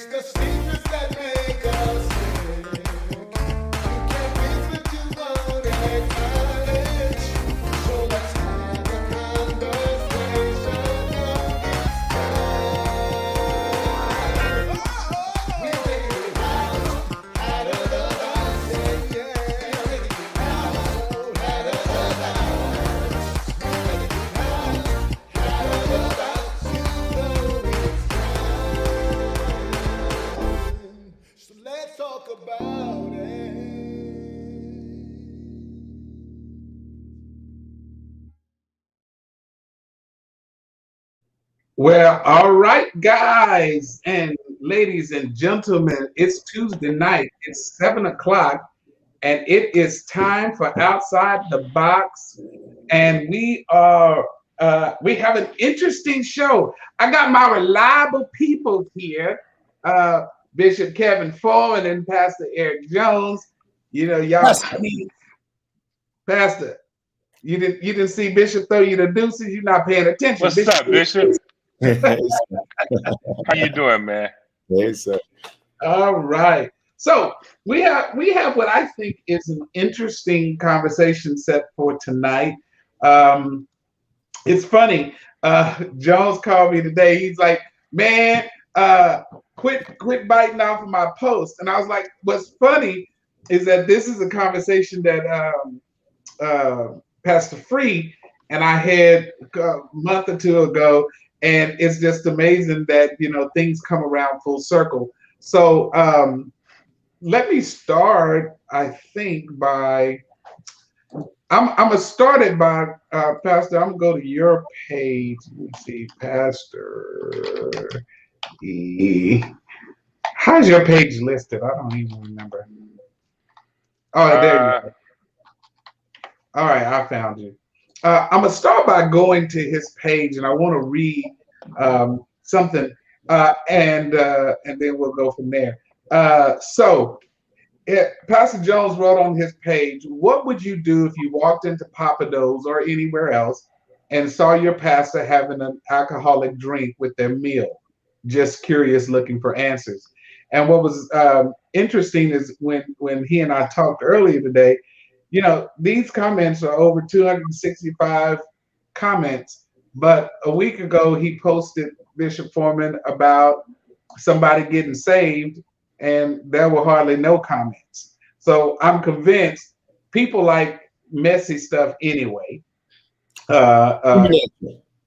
the secrets that make us sick. You can't fix what you won't acknowledge. So let's have a conversation on this time. We're taking it out of the box, yeah, yeah. We're taking it out of the box. We're taking it out of the box. You know it's time. So let's talk about it. Well, all right, guys and ladies and gentlemen, it's Tuesday night. It's 7 o'clock, and it is time for Outside the Box. And we have an interesting show. I got my reliable people here, uh, Bishop Kevin Foreman and Pastor Eric Jones. You know, y'all see, Pastor. You didn't see Bishop throw you the deuces. You're not paying attention, What's Bishop. up, Bishop? Hey, How you doing, man? sir. All right. So we have what I think is an interesting conversation set for tonight. Um, it's funny. Jones called me today. He's like, "Man, quit biting off of my post." And I was like, "What's funny is that this is a conversation that Pastor Free and I had a month or two ago, and it's just amazing that things come around full circle." So let me start. I think by I'm gonna start it by Pastor. I'm gonna go to your page. Let me see, Pastor E. How's your page listed? I don't even remember. Oh, there you Uh, go. All right, I found you. I'm gonna start by going to his page, and I want to read something, and then we'll go from there. Pastor Jones wrote on his page, "What would you do if you walked into Papa Do's or anywhere else and saw your pastor having an alcoholic drink with their meal? Just curious, looking for answers." And what was interesting is when he and I talked earlier today, these comments are over 265 comments. But a week ago, he posted Bishop Foreman about somebody getting saved, and there were hardly no comments. So I'm convinced people like messy stuff anyway. Uh,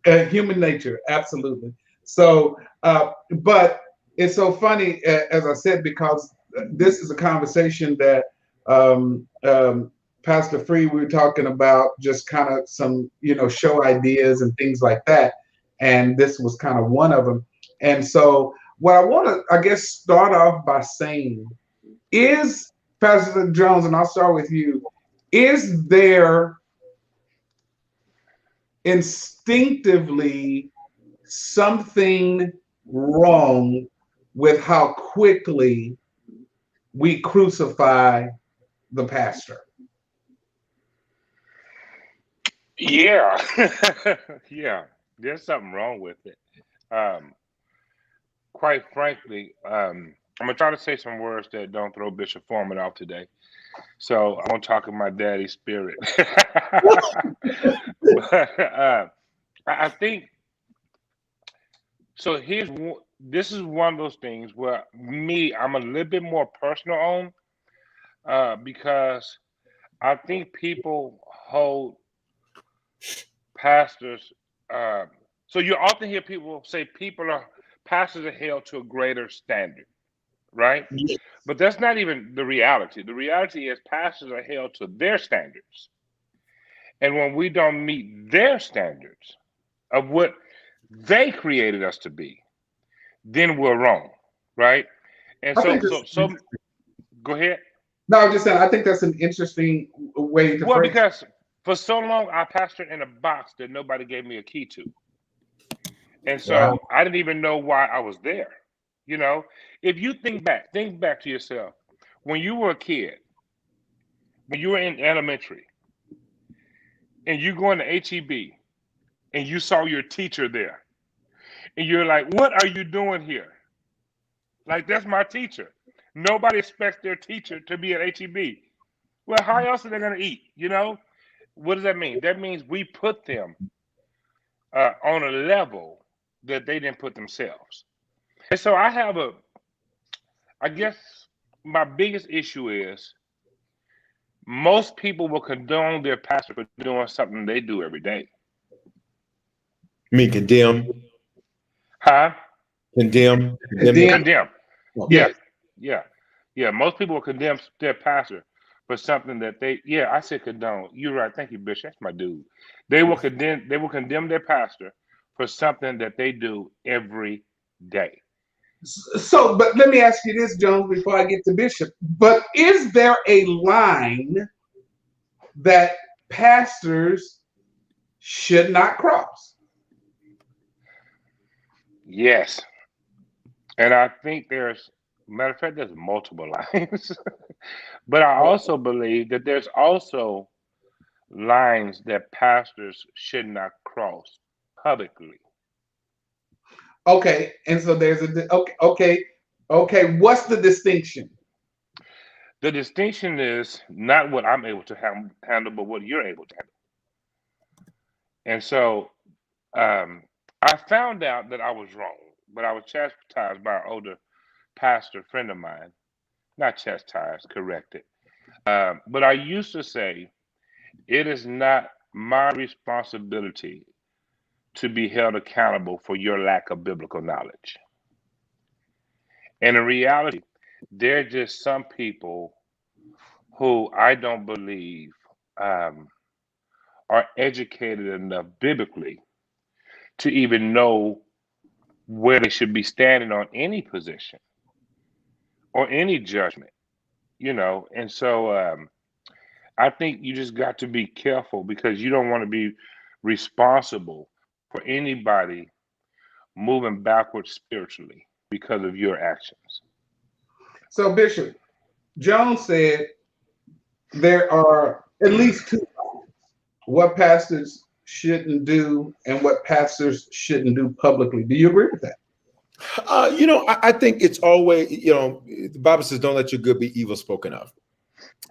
uh, Human nature, absolutely. So, but it's so funny, as I said, because this is a conversation that Pastor Free, we were talking about just kind of some, show ideas and things like that. And this was kind of one of them. And so, what I want to, I guess, start off by saying is, Pastor Jones, and I'll start with you, is there instinctively something wrong with how quickly we crucify the pastor? yeah, yeah. There's something wrong with it. Um, quite frankly, I'm gonna try to say some words that don't throw Bishop Foreman off today. So I'm gonna talk in my daddy spirit. But I think so. This is one of those things where I'm a little bit more personal on because I think people hold pastors. Uh, so you often hear people say pastors are held to a greater standard, right? Yes. But that's not even the reality. The reality is pastors are held to their standards, and when we don't meet their standards of what they created us to be, then we're wrong, right? And I so, think so, it's so, go ahead. no, I'm just saying. I think that's an interesting way to Well, phrase it. because for so long I pastored in a box that nobody gave me a key to. And Wow. so I didn't even know why I was there. You know, if you think back to yourself when you were a kid, when you were in elementary, and you go into HEB and you saw your teacher there, and you're like, "What are you doing here?" Like, that's my teacher. Nobody expects their teacher to be at HEB. Well, how else are they going to eat? You know, what does that mean? That means we put them on a level that they didn't put themselves. And so I guess my biggest issue is most people will condone their pastor for doing something they do every day. You mean condemn? Huh? Condemn? Condemn. Okay. Yeah. Most people will condemn their pastor for something that I said condone. You're right. Thank you, Bishop. That's my dude. They will condemn their pastor for something that they do every day. So, but let me ask you this, Jones, before I get to Bishop. But is there a line that pastors should not cross? Yes. And I think matter of fact, there's multiple lines. But I also believe that there's also lines that pastors should not cross publicly. Okay, and so there's okay. What's the distinction? The distinction is not what I'm able to handle, but what you're able to handle. And so I found out that I was wrong, but I was chastised by an older pastor friend of mine. Not chastised, corrected. But I used to say, it is not my responsibility to be held accountable for your lack of biblical knowledge. And in reality, there are just some people who I don't believe are educated enough biblically to even know where they should be standing on any position or any judgment, you know. And so I think you just got to be careful, because you don't want to be responsible for anybody moving backwards spiritually because of your actions. So, Bishop, Jones said there are at least two lines: what pastors shouldn't do and what pastors shouldn't do publicly. Do you agree with that? I think it's always, the Bible says, don't let your good be evil spoken of.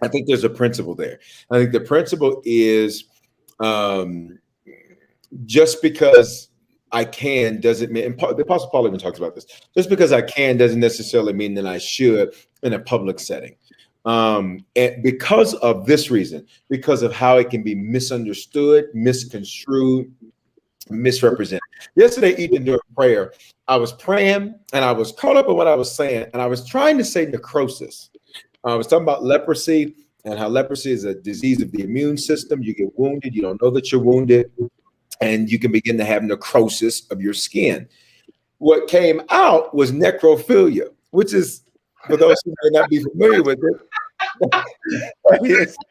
I think there's a principle there. I think the principle is just because I can doesn't mean, and the Apostle Paul even talks about this, just because I can doesn't necessarily mean that I should in a public setting. And because of this reason, because of how it can be misunderstood, misconstrued, misrepresented. Yesterday evening during prayer, I was praying and I was caught up in what I was saying, and I was trying to say necrosis. I was talking about leprosy and how leprosy is a disease of the immune system. You get wounded, you don't know that you're wounded, and you can begin to have necrosis of your skin. What came out was necrophilia, which is, for those who may not be familiar with it,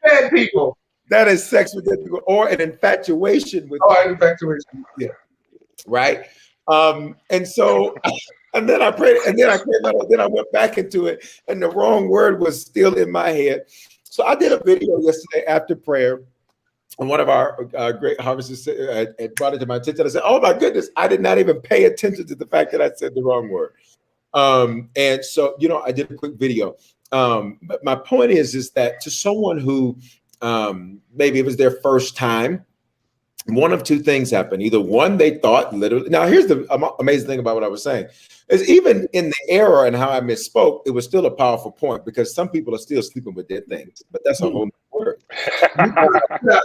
Bad people. that is sex with dead people, or an infatuation with. Oh, infatuation. Yeah. Right. And so, and then I prayed, and then I came out, then I went back into it, and the wrong word was still in my head. So I did a video yesterday after prayer, and one of our great harvesters had brought it to my attention. I said, "Oh my goodness, I did not even pay attention to the fact that I said the wrong word." And so, I did a quick video. But my point is that to someone who maybe it was their first time, one of two things happened. Either one, they thought literally. Now, here's the amazing thing about what I was saying is, even in the error and how I misspoke, it was still a powerful point, because some people are still sleeping with dead things. But that's a whole word.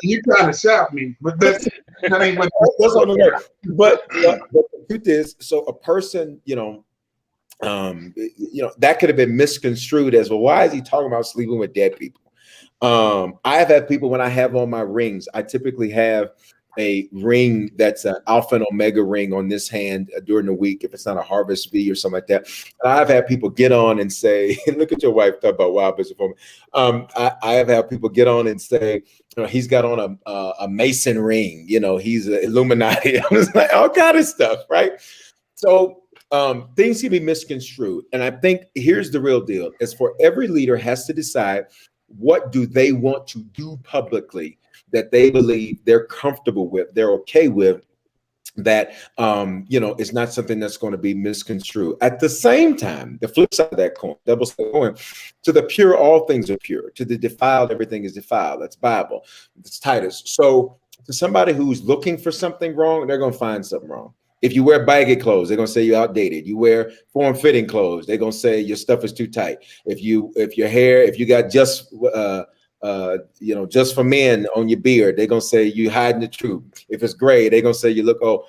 You're trying to shout me, but that's that ain't what. That's on the word. But the truth is, so a person, that could have been misconstrued as, well, why is he talking about sleeping with dead people? I have had people, when I have on my rings, I typically have a ring that's an Alpha and Omega ring on this hand during the week, if it's not a Harvest V or something like that. And I've had people get on and say, look at your wife, talk about wild Bishop for me. I have had people get on and say, he's got on a Mason ring, he's an Illuminati. I was like, all kind of stuff, right? So things can be misconstrued. And I think here's the real deal, is for every leader has to decide, what do they want to do publicly that they believe they're comfortable with, they're okay with, that it's not something that's going to be misconstrued. At the same time, the flip side of that coin, double-sided coin, to the pure, all things are pure. To the defiled, everything is defiled. That's Bible. It's Titus. So to somebody who's looking for something wrong, they're going to find something wrong. If you wear baggy clothes, they're going to say you're outdated. You wear form-fitting clothes, they're going to say your stuff is too tight. If you got just for men on your beard, they're gonna say you hiding the truth. If it's gray, they're gonna say you look or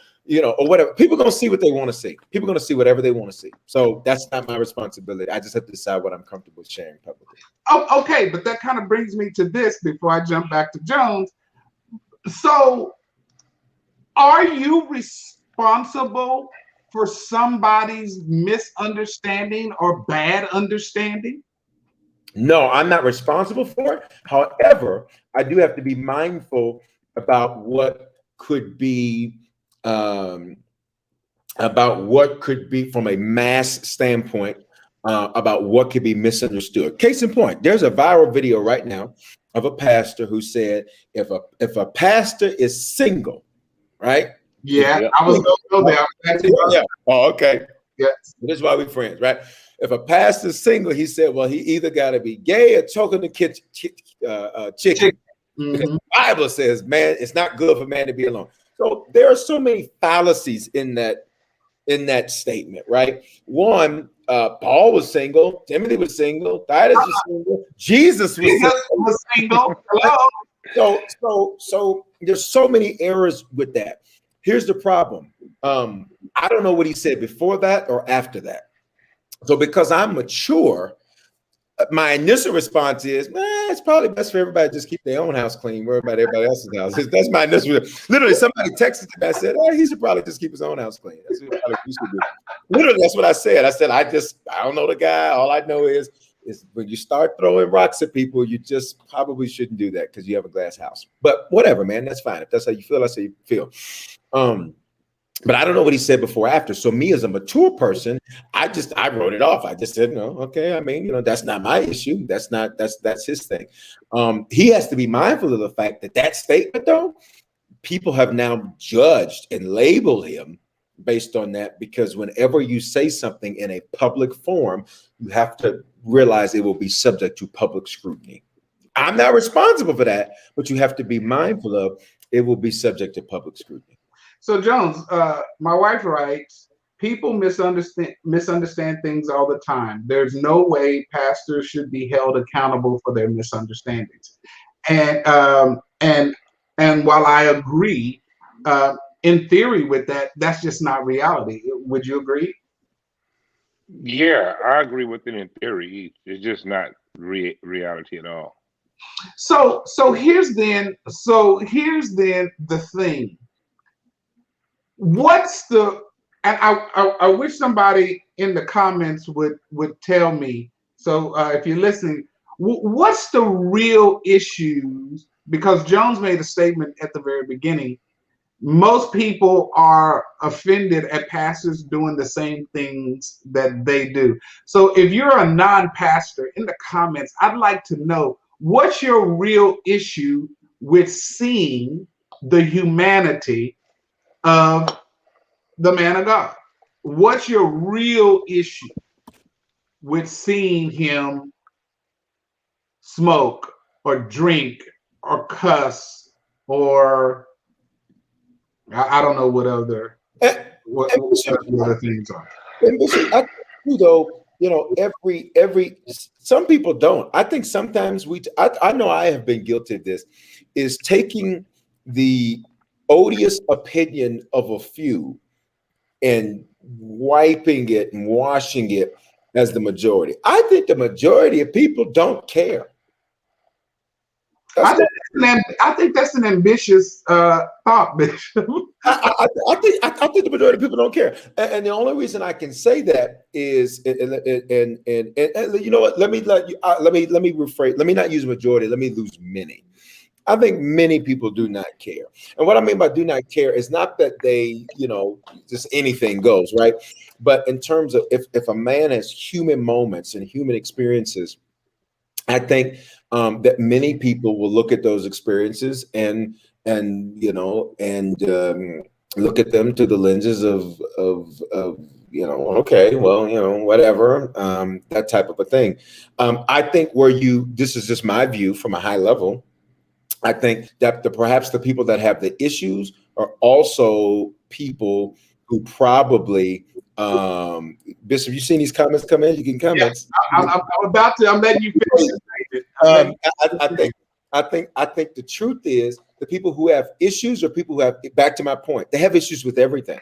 whatever. People are gonna see what they want to see. People are gonna see whatever they want to see. So that's not my responsibility. I just have to decide what I'm comfortable sharing publicly. Oh, okay, but that kind of brings me to this before I jump back to Jones. So, are you responsible for somebody's misunderstanding or bad understanding? No, I'm not responsible for it. However, I do have to be mindful about what could be from a mass standpoint, about what could be misunderstood. Case in point, there's a viral video right now of a pastor who said, if a pastor is single, right? Yeah, I was going to go there. Yeah. Oh, okay. Yeah. This is why we're friends, right? If a pastor's single, he said, well, he either got to be gay or choking the chicken. Mm-hmm. Because the Bible says, man, it's not good for man to be alone. So there are so many fallacies in that statement, right? One, Paul was single, Timothy was single, Titus was single, Jesus was single. Hello. So there's so many errors with that. Here's the problem. I don't know what he said before that or after that. So because I'm mature, my initial response is, man, it's probably best for everybody to just keep their own house clean, worry about everybody else's house. That's my initial. Literally, somebody texted me. I said, he should probably just keep his own house clean. That's what he should do. Literally, that's what I said. I said, I don't know the guy. All I know is when you start throwing rocks at people, you just probably shouldn't do that because you have a glass house. But whatever, man, that's fine. If that's how you feel, that's how you feel. But I don't know what he said before or after. So me as a mature person, I wrote it off. I just said, no, okay. I mean, that's not my issue. That's his thing. He has to be mindful of the fact that statement, though, people have now judged and labeled him based on that, because whenever you say something in a public forum, you have to realize it will be subject to public scrutiny. I'm not responsible for that, but you have to be mindful of it will be subject to public scrutiny. So Jones, my wife writes, people misunderstand things all the time. There's no way pastors should be held accountable for their misunderstandings. And while I agree, in theory with that, that's just not reality. Would you agree? Yeah, I agree with it in theory. It's just not reality at all. So here's then the thing. And I wish somebody in the comments would tell me. So if you're listening, what's the real issues? Because Jones made a statement at the very beginning. Most people are offended at pastors doing the same things that they do. So if you're a non-pastor, in the comments, I'd like to know, what's your real issue with seeing the humanity of the man of God? What's your real issue with seeing him smoke or drink or cuss or I don't know what other things are. I think, though, some people don't. I think sometimes I know I have been guilty of this, is taking the odious opinion of a few and wiping it and washing it as the majority. I think the majority of people don't care. I think that's an ambitious thought, Bishop. I think the majority of people don't care, and the only reason I can say that is, and you know what? Let me rephrase. Let me not use majority. Let me use many. I think many people do not care, and what I mean by do not care is not that they, just anything goes, right? But in terms of if a man has human moments and human experiences, I think that many people will look at those experiences and look at them through the lenses of okay, well, whatever, that type of a thing. I think this is just my view from a high level. I think that perhaps the people that have the issues are also people who probably, Bishop, you seen these comments come in? You can Yeah, comments. I'm about to. I'm letting you finish. I think the truth is the people who have issues are people who have, back to my point, they have issues with everything.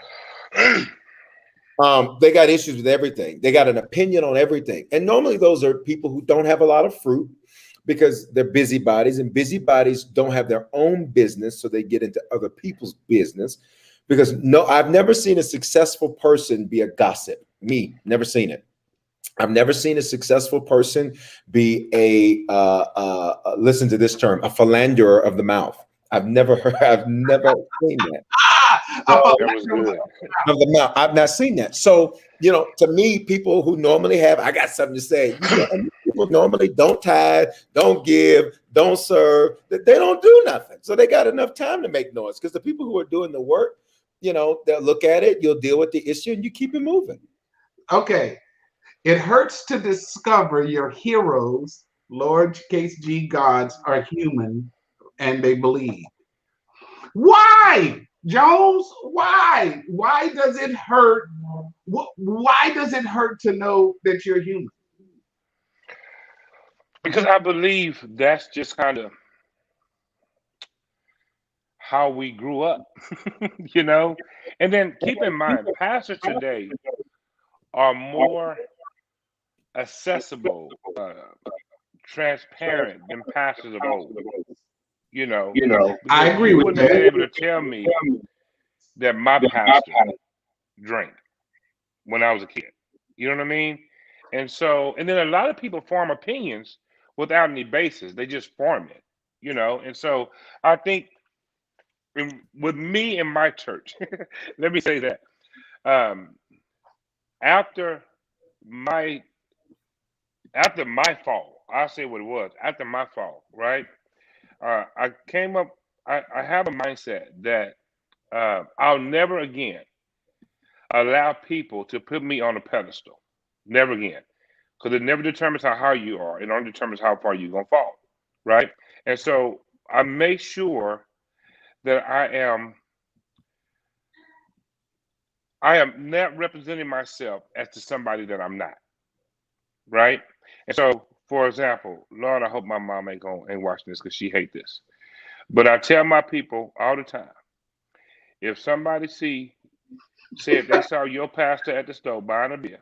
They got issues with everything. They got an opinion on everything. And normally those are people who don't have a lot of fruit because they're busybodies, and busybodies don't have their own business. So they get into other people's business because I've never seen a successful person be a gossip. Never seen it. I've never seen a successful person be listen to this term, a philanderer of the mouth. I've never seen that. That was good. Of the mouth. I've not seen that. So, to me, people who normally have, I got something to say. And people normally don't tithe, don't give, don't serve. They don't do nothing. So they got enough time to make noise because the people who are doing the work, they'll look at it, you'll deal with the issue, and you keep it moving. Okay. It hurts to discover your heroes, lowercase g gods, are human and they bleed. Why, Jones? Why? Why does it hurt? Why does it hurt to know that you're human? Because I believe that's just kind of how we grew up, And then keep in mind, pastors today are more accessible, transparent than pastors of old. I agree you with wouldn't have been that. able to tell me that my pastor drank when I was a kid. You know what I mean? And then a lot of people form opinions without any basis. They just form it, And so I think with me and my church, let me say that after my fall, I'll say what it was. After my fall, right? I came up. I have a mindset that I'll never again allow people to put me on a pedestal. Never again. Because it never determines how high you are. It only determines how far you're going to fall. Right? And so I make sure that I am not representing myself as to somebody that I'm not. Right? And so, for example, Lord, I hope my mom ain't watching this because she hate this. But I tell my people all the time, if somebody said they saw your pastor at the store buying a beer,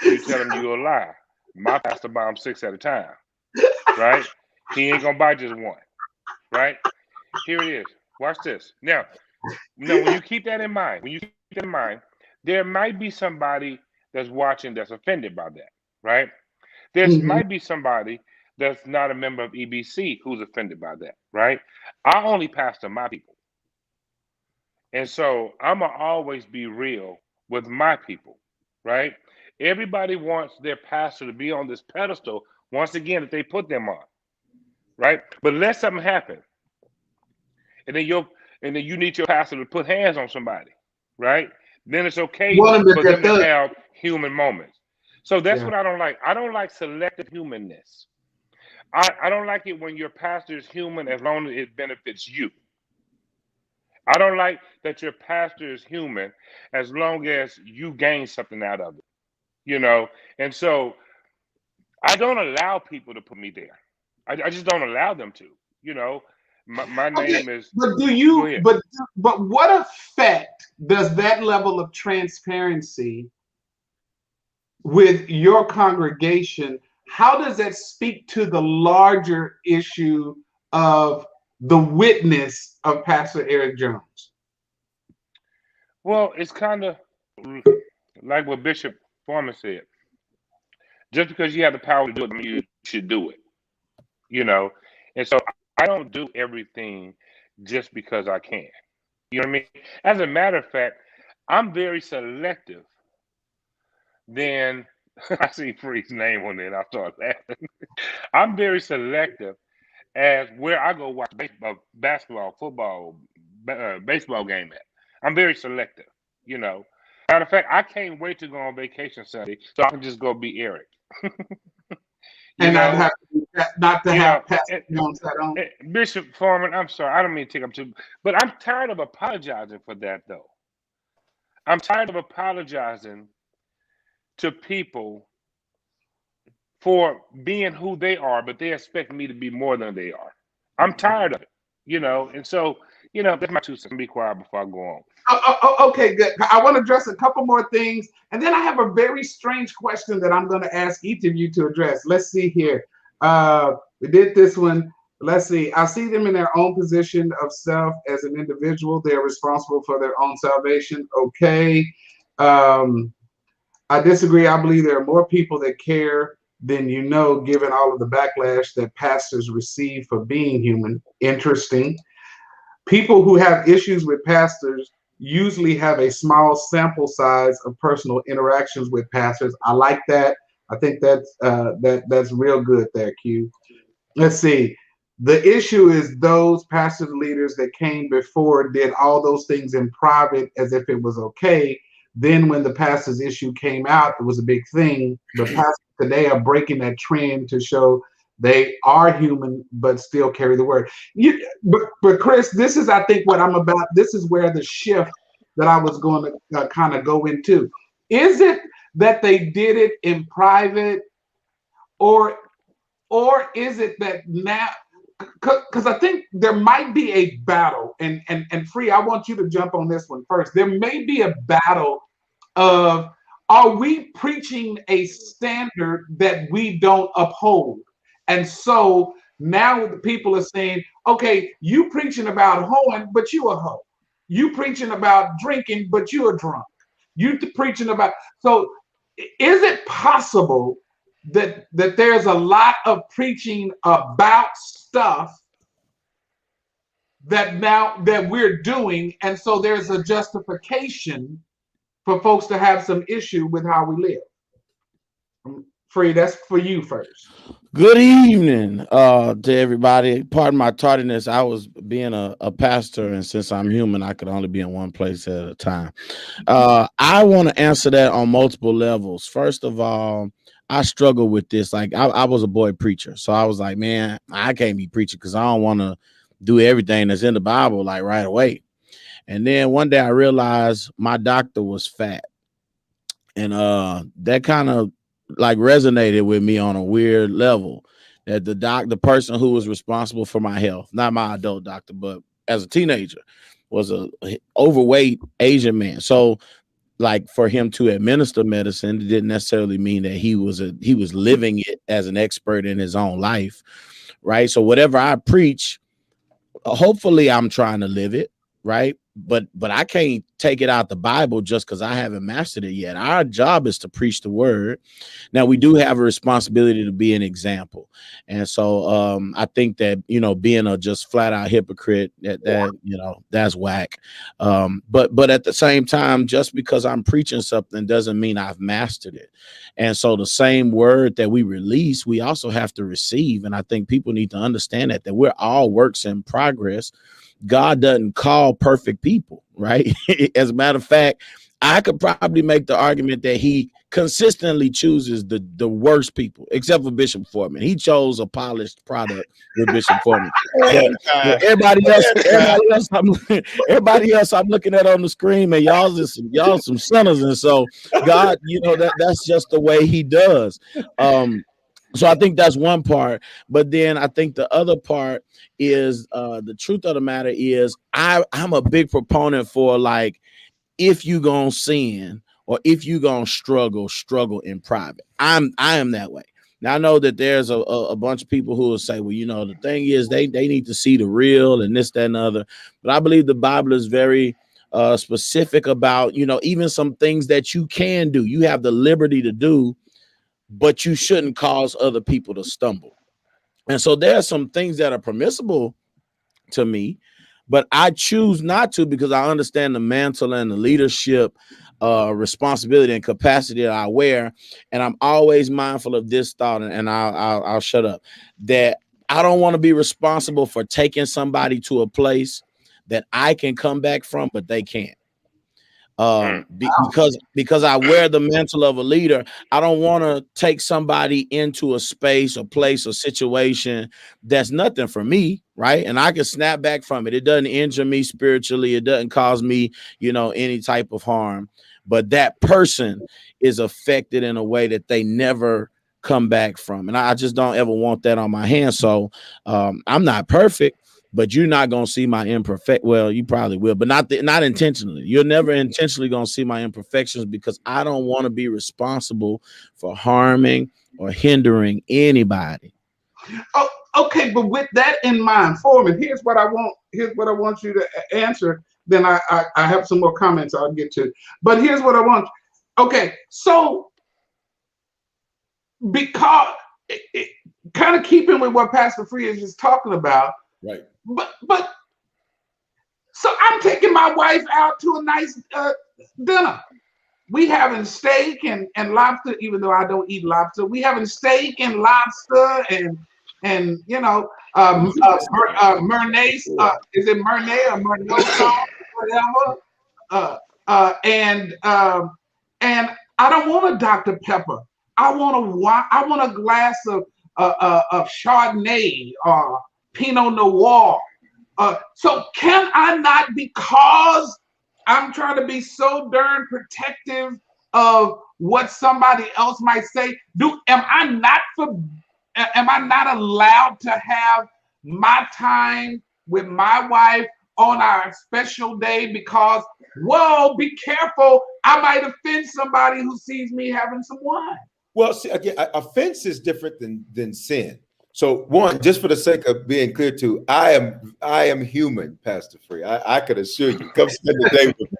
you tell them you're a lie. My pastor buy them 6 at a time, right? He ain't gonna buy just one, right? Here it is. Watch this. Now, when you keep that in mind, there might be somebody that's watching that's offended by that, right? There might be somebody that's not a member of EBC who's offended by that, right? I only pastor my people. And so I'm going to always be real with my people, right? Everybody wants their pastor to be on this pedestal, once again, that they put them on, right? But let something happen. And then you need your pastor to put hands on somebody, right? Then it's okay for them to have human moments. So that's what I don't like. I don't like selective humanness. I don't like it when your pastor is human as long as it benefits you. I don't like that your pastor is human as long as you gain something out of it, And so I don't allow people to put me there. I just don't allow them to, My name is. But do you? But what effect does that level of transparency with your congregation? How does that speak to the larger issue of the witness of Pastor Eric Jones? Well, it's kind of like what Bishop Foreman said. Just because you have the power to do it, you should do it. And so I don't do everything just because I can. You know what I mean? As a matter of fact, I'm very selective. Then I see Free's name on there and I start laughing. I'm very selective as where I go watch basketball, football, baseball game at. I'm very selective, you know. Matter of fact, I can't wait to go on vacation Sunday so I can just go be Eric. You And know, not to you have know, Pastor Jones hat on. Bishop Foreman, I'm sorry, I don't mean to take up too, but I'm tired of apologizing for that though. I'm tired of apologizing to people for being who they are, but they expect me to be more than they are. I'm tired of it, you know, and so, you know, that's my 2 cents. Be quiet before I go on. Okay, good. I want to address a couple more things, and then I have a very strange question that I'm going to ask each of you to address. Let's see here. We did this one. Let's see. I see them in their own position of self as an individual. They're responsible for their own salvation. Okay. I disagree. I believe there are more people that care than you know, given all of the backlash that pastors receive for being human. Interesting. People who have issues with pastors usually have a small sample size of personal interactions with pastors. I like that. I think that's real good there, Q. Let's see. The issue is those pastor leaders that came before did all those things in private as if it was okay. Then when the pastor's issue came out, it was a big thing. But pastors today are breaking that trend to show they are human but still carry the word. But Chris, this is, I think, what I'm about. This is where the shift that I was going to kind of go into. Is it that they did it in private, or is it that now? Because I think there might be a battle, and Free, I want you to jump on this one first. There may be a battle of, are we preaching a standard that we don't uphold? And so now the people are saying, okay, you preaching about hoeing, but you a hoe. You preaching about drinking, but you a drunk. You preaching about, so is it possible that there's a lot of preaching about stuff that now that we're doing, and so there's a justification for folks to have some issue with how we live? Free, that's for you first. Good evening to everybody. Pardon my tardiness. I was being a pastor, and since I'm human, I could only be in one place at a time. I want to answer that on multiple levels. First of all, I struggle with this. Like I was a boy preacher, so I was like, man, I can't be preaching because I don't want to do everything that's in the Bible like right away. And then one day I realized my doctor was fat, and that kind of like resonated with me on a weird level. That the person who was responsible for my health, not my adult doctor, but as a teenager, was a overweight Asian man. So like for him to administer medicine, it didn't necessarily mean that he was living it as an expert in his own life, right? So whatever I preach, hopefully I'm trying to live it, right? But I can't take it out the Bible just because I haven't mastered it yet. Our job is to preach the word. Now we do have a responsibility to be an example, and so I think that being a just flat out hypocrite, that that's whack. But at the same time, just because I'm preaching something doesn't mean I've mastered it. And so the same word that we release, we also have to receive. And I think people need to understand that we're all works in progress. God doesn't call perfect people, right? As a matter of fact, I could probably make the argument that he consistently chooses the worst people, except for Bishop Foreman. He chose a polished product with Bishop Foreman. Everybody else I'm looking at on the screen, man, y'all some sinners. And so God, that's just the way he does. So I think that's one part, but then I think the other part is the truth of the matter is I'm a big proponent for, like, if you gonna sin or if you gonna struggle in private. I am that way. Now I know that there's a bunch of people who will say, well, the thing is they need to see the real and this, that, and the other. But I believe the Bible is very specific about, even some things that you can do. You have the liberty to do, but you shouldn't cause other people to stumble. And so there are some things that are permissible to me, but I choose not to because I understand the mantle and the leadership responsibility and capacity that I wear. And I'm always mindful of this thought, and I'll shut up, that I don't want to be responsible for taking somebody to a place that I can come back from, but they can't. Because I wear the mantle of a leader. I don't want to take somebody into a space, a place, a situation that's nothing for me, right? And I can snap back from it. It doesn't injure me spiritually. It doesn't cause me, any type of harm. But that person is affected in a way that they never come back from. And I just don't ever want that on my hands. So I'm not perfect, but you're not going to see my imperfect. Well, you probably will, but not intentionally. You're never intentionally going to see my imperfections because I don't want to be responsible for harming or hindering anybody. Oh, okay. But with that in mind, Foreman, here's what I want you to answer. Then I have some more comments I'll get to. But here's what I want. Okay. So because kind of keeping with what Pastor Free is just talking about. Right. But so I'm taking my wife out to a nice dinner. We having steak and lobster, even though I don't eat lobster. We having steak and lobster and Mernay, is it Mernay or Mernay sauce, whatever. And I don't want a Dr. Pepper. I want a glass of Chardonnay or Pinot Noir. So can I not, because I'm trying to be so darn protective of what somebody else might say, am I not allowed to have my time with my wife on our special day because, whoa, be careful, I might offend somebody who sees me having some wine? Well, see, again, offense is different than sin. So one, just for the sake of being clear too, I am human, Pastor Free. I could assure you. Come spend the day with me.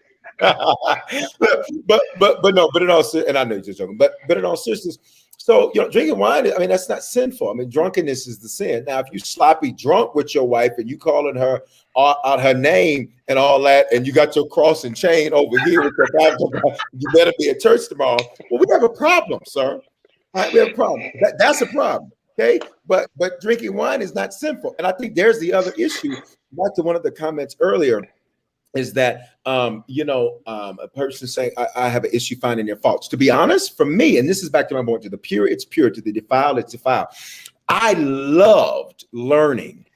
but no, but in all seriousness, and I know you're just joking, but in all seriousness, so drinking wine, I mean, that's not sinful. I mean, drunkenness is the sin. Now, if you sloppy drunk with your wife and you calling her out her name and all that, and you got your cross and chain over here with your Bible, you better be at church tomorrow. Well, we have a problem, sir. All right, we have a problem. That's a problem. Okay, but drinking wine is not sinful. And I think there's the other issue, back to one of the comments earlier, is that a person saying I have an issue finding their faults. To be honest, for me, and this is back to my point, to the pure, it's pure, to the defiled, it's defiled. I loved learning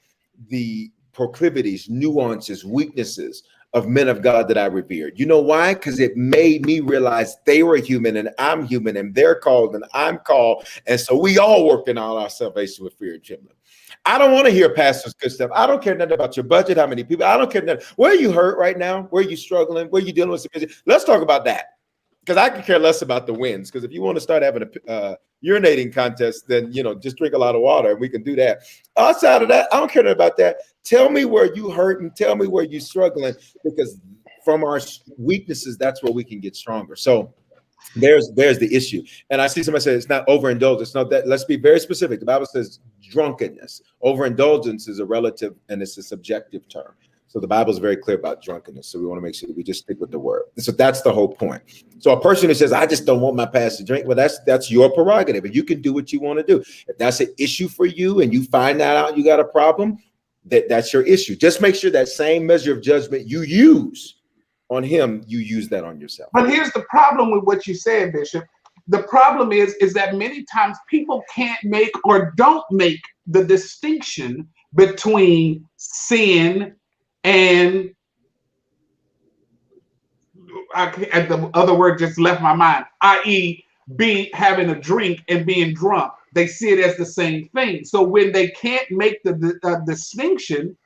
the proclivities, nuances, weaknesses of men of God that I revered. You know why? Because it made me realize they were human and I'm human and they're called and I'm called. And so we all working on our salvation with fear and trembling. I don't want to hear pastors good stuff. I don't care nothing about your budget, how many people. I don't care nothing. Where are you hurt right now? Where are you struggling? Where are you dealing with some? Let's talk about that. Because I could care less about the wins. Because if you want to start having a urinating contest, then just drink a lot of water and we can do that. Outside of that, I don't care about that. Tell me where you hurt and tell me where you're struggling, because from our weaknesses, that's where we can get stronger. So there's the issue. And I see somebody say it's not overindulgence. It's not that. Let's be very specific. The Bible says drunkenness. Overindulgence is a relative and it's a subjective term. So the Bible is very clear about drunkenness. So we want to make sure that we just stick with the word. So that's the whole point. So a person who says, I just don't want my pastor to drink, well, that's your prerogative. And you can do what you want to do. If that's an issue for you and you find that out, you got a problem, that's your issue. Just make sure that same measure of judgment you use on him, you use that on yourself. But here's the problem with what you said, Bishop. The problem is that many times people can't make or don't make the distinction between sin and the other word just left my mind, i.e. having a drink and being drunk. They see it as the same thing. So when they can't make the distinction,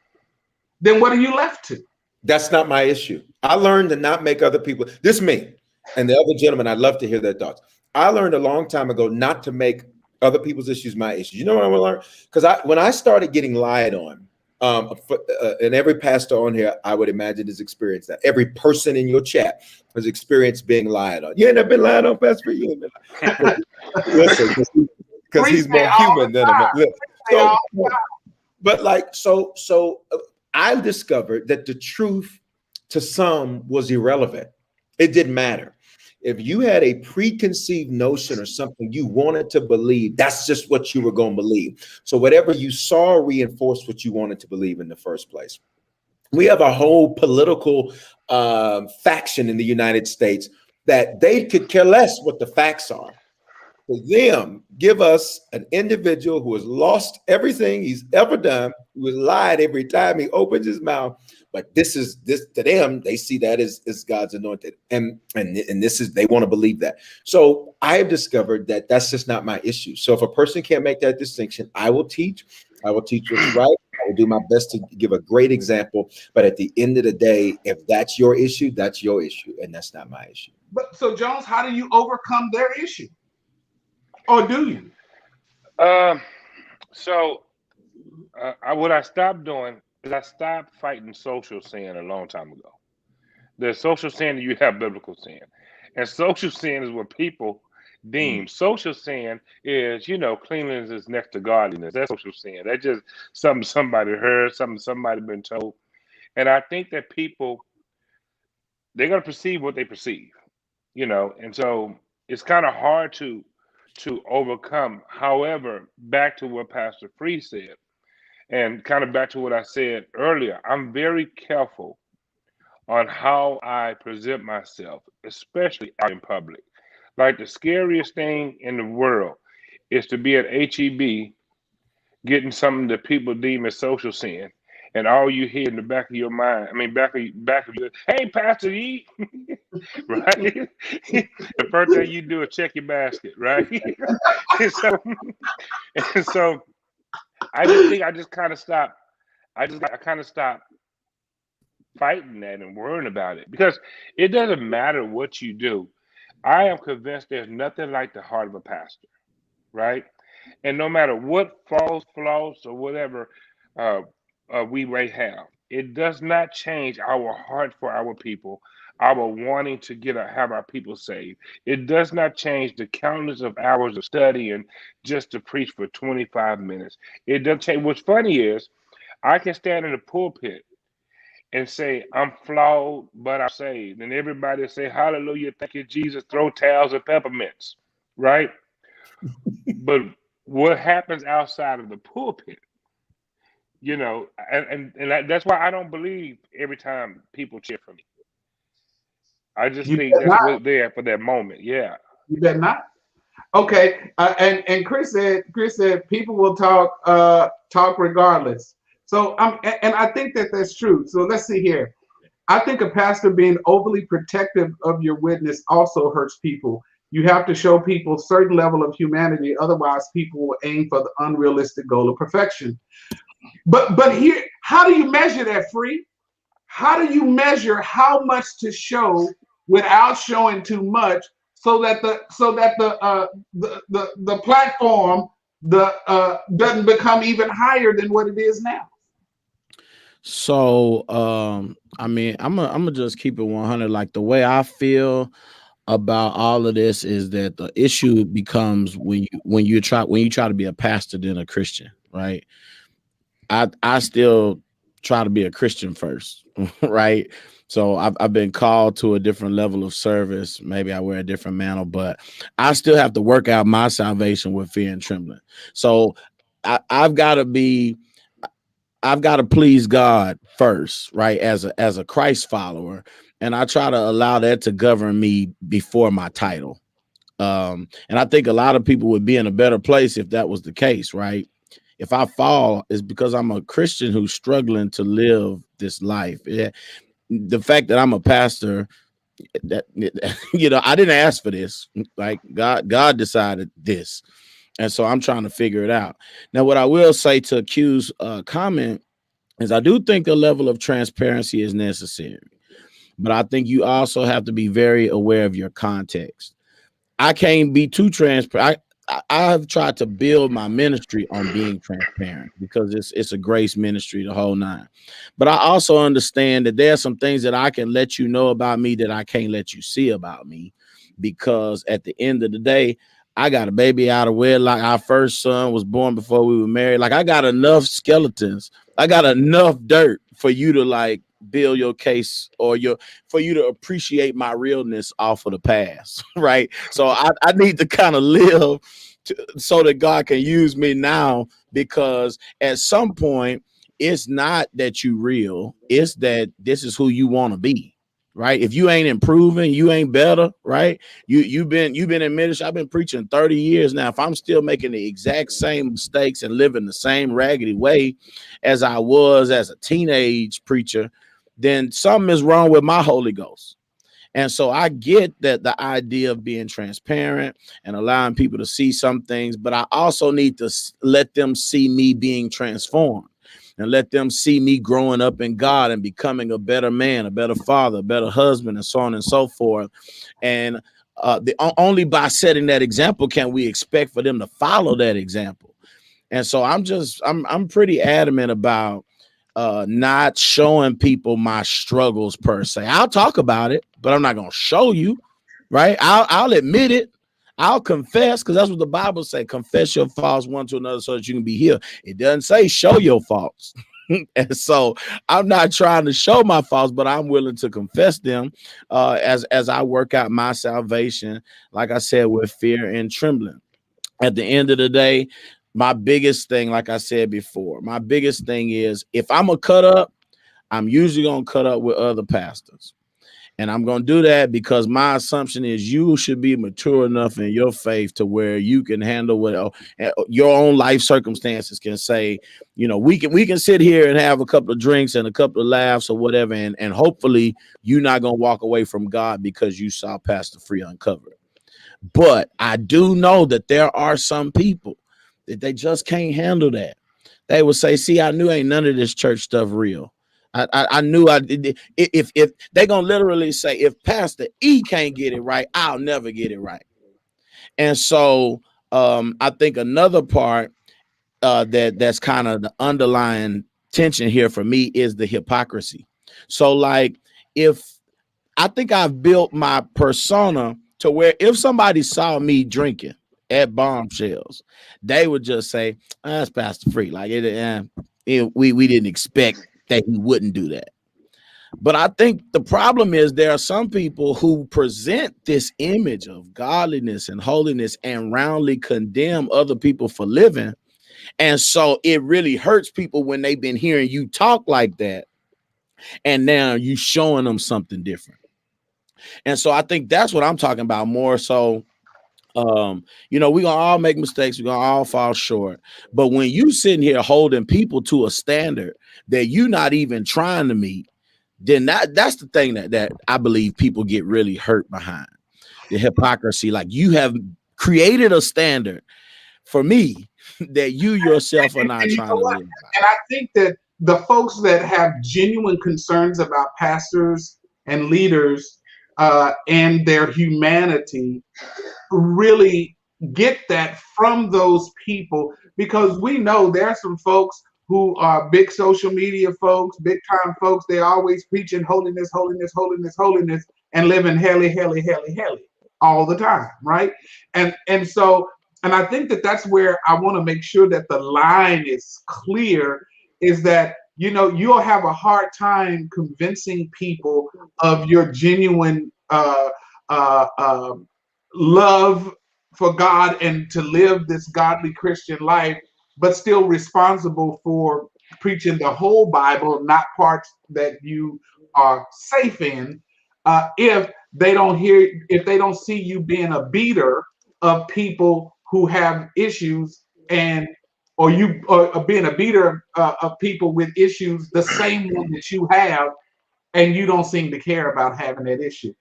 then what are you left to? That's not my issue. I learned to not make other people, this me and the other gentleman, I'd love to hear their thoughts. I learned a long time ago not to make other people's issues my issues. You know what I'm gonna learn? Because when I started getting lied on, and every pastor on here, I would imagine, has experienced that. Every person in your chat has experienced being lied on. You ain't never been lied on, Pastor? You ain't been listen, because he's more human than a man. So I discovered that the truth to some was irrelevant. It didn't matter. If you had a preconceived notion or something you wanted to believe, that's just what you were going to believe. So whatever you saw reinforced what you wanted to believe in the first place. we have a whole political faction in the United States that they could care less what the facts are. For them, give us an individual who has lost everything he's ever done, who has lied every time he opens his mouth. But this to them, they see that as God's anointed, and this is, they want to believe that. So I have discovered that that's just not my issue. So if a person can't make that distinction, I will teach what's right. I will do my best to give a great example. But at the end of the day, if that's your issue, that's your issue, and that's not my issue. But so Jones, how do you overcome their issue? Or do you? What I stopped doing is I stopped fighting social sin a long time ago. There's social sin and you have biblical sin. And social sin is what people deem. Social sin is, cleanliness is next to godliness. That's social sin. That's just something somebody heard, something somebody been told. And I think that people, they're going to perceive what they perceive, and so it's kind of hard to overcome. However, back to what Pastor Free said, and kind of back to what I said earlier, I'm very careful on how I present myself, especially out in public. Like, the scariest thing in the world is to be at HEB getting something that people deem as social sin, and all you hear in the back of your mind, back of your, hey, Pastor E, right? The first thing you do is check your basket, right? and so I just think I kind of stopped fighting that and worrying about it, because it doesn't matter what you do. I am convinced there's nothing like the heart of a pastor, right? And no matter what flaws or whatever we may have, it does not change our heart for our people, our wanting to have our people saved. It does not change the countless of hours of studying just to preach for 25 minutes. It doesn't change. What's funny is I can stand in the pulpit and say, I'm flawed, but I'm saved. And everybody say, hallelujah, thank you, Jesus, throw towels and peppermints, right? But what happens outside of the pulpit, and that's why I don't believe every time people cheer for me. I just think that's what's there for that moment. Yeah. You better not. Okay. And Chris said people will talk regardless. So and I think that's true. So let's see here. I think a pastor being overly protective of your witness also hurts people. You have to show people a certain level of humanity. Otherwise, people will aim for the unrealistic goal of perfection. But here, how do you measure that, Free? How do you measure how much to show without showing too much, so that the platform doesn't become even higher than what it is now? So I'm gonna just keep it 100. Like, the way I feel about all of this is that the issue becomes when you try to be a pastor than a Christian, right? I still try to be a Christian first, right? So I've been called to a different level of service. Maybe I wear a different mantle, but I still have to work out my salvation with fear and trembling. So I've got to please God first, right? As a Christ follower. And I try to allow that to govern me before my title. And I think a lot of people would be in a better place if that was the case, right? If I fall, it's because I'm a Christian who's struggling to live this life. The fact that I'm a pastor, that I didn't ask for this. Like, God decided this. And so I'm trying to figure it out. Now, what I will say to Q's comment is I do think a level of transparency is necessary. But I think you also have to be very aware of your context. I can't be too transparent. I have tried to build my ministry on being transparent because it's a grace ministry, the whole nine. But I also understand that there are some things that I can let you know about me that I can't let you see about me, because at the end of the day, I got a baby out of wedlock. Our first son was born before we were married. Like, I got enough skeletons. I got enough dirt for you to like build your case or for you to appreciate my realness off of the past, right? So I need to kind of live so that God can use me now, because at some point it's not that you real, it's that this is who you want to be. Right. If you ain't improving, you ain't better. Right. You've been in ministry. I've been preaching 30 years now. If I'm still making the exact same mistakes and living the same raggedy way as I was as a teenage preacher, then something is wrong with my Holy Ghost. And so I get that the idea of being transparent and allowing people to see some things, but I also need to let them see me being transformed. And let them see me growing up in God and becoming a better man, a better father, a better husband, and so on and so forth. And only by setting that example can we expect for them to follow that example. And so I'm pretty adamant about not showing people my struggles per se. I'll talk about it, but I'm not gonna show you. Right? I'll admit it. I'll confess, because that's what the Bible says. Confess your faults one to another so that you can be healed. It doesn't say show your faults. And so I'm not trying to show my faults, but I'm willing to confess them as I work out my salvation, like I said, with fear and trembling. At the end of the day, my biggest thing, like I said before, my biggest thing is if I'm a cut up, I'm usually going to cut up with other pastors. And I'm going to do that because my assumption is you should be mature enough in your faith to where you can handle what your own life circumstances can say, you know, we can sit here and have a couple of drinks and a couple of laughs or whatever. And hopefully you're not going to walk away from God because you saw Pastor Free uncovered. But I do know that there are some people that they just can't handle that. They will say, see, I knew ain't none of this church stuff real. I knew if they're going to literally say, if Pastor E can't get it right, I'll never get it right. And so I think another part that's kind of the underlying tension here for me is the hypocrisy. So like if I think I've built my persona to where if somebody saw me drinking at Bombshells, they would just say, that's Pastor Free. Like we didn't expect that he wouldn't do that. But I think the problem is there are some people who present this image of godliness and holiness and roundly condemn other people for living. And so it really hurts people when they've been hearing you talk like that. And now you showing them something different. And so I think that's what I'm talking about more so. You know, we're gonna all make mistakes, we're gonna all fall short. But when you sitting here holding people to a standard that you're not even trying to meet, then that's the thing that I believe people get really hurt behind. The hypocrisy, like you have created a standard for me that you yourself are not trying to live by. And I think that the folks that have genuine concerns about pastors and leaders and their humanity really get that from those people, because we know there are some folks who are big social media folks, big time folks. They're always preaching holiness, holiness, holiness, holiness, and living helly, helly, helly, helly all the time, right? And I think that that's where I want to make sure that the line is clear, is that, you know, you'll have a hard time convincing people of your genuine love for God and to live this godly Christian life, but still responsible for preaching the whole Bible, not parts that you are safe in. If they don't see you being a beater of people who have issues, or being a beater of people with issues, the same one that you have, and you don't seem to care about having that issue.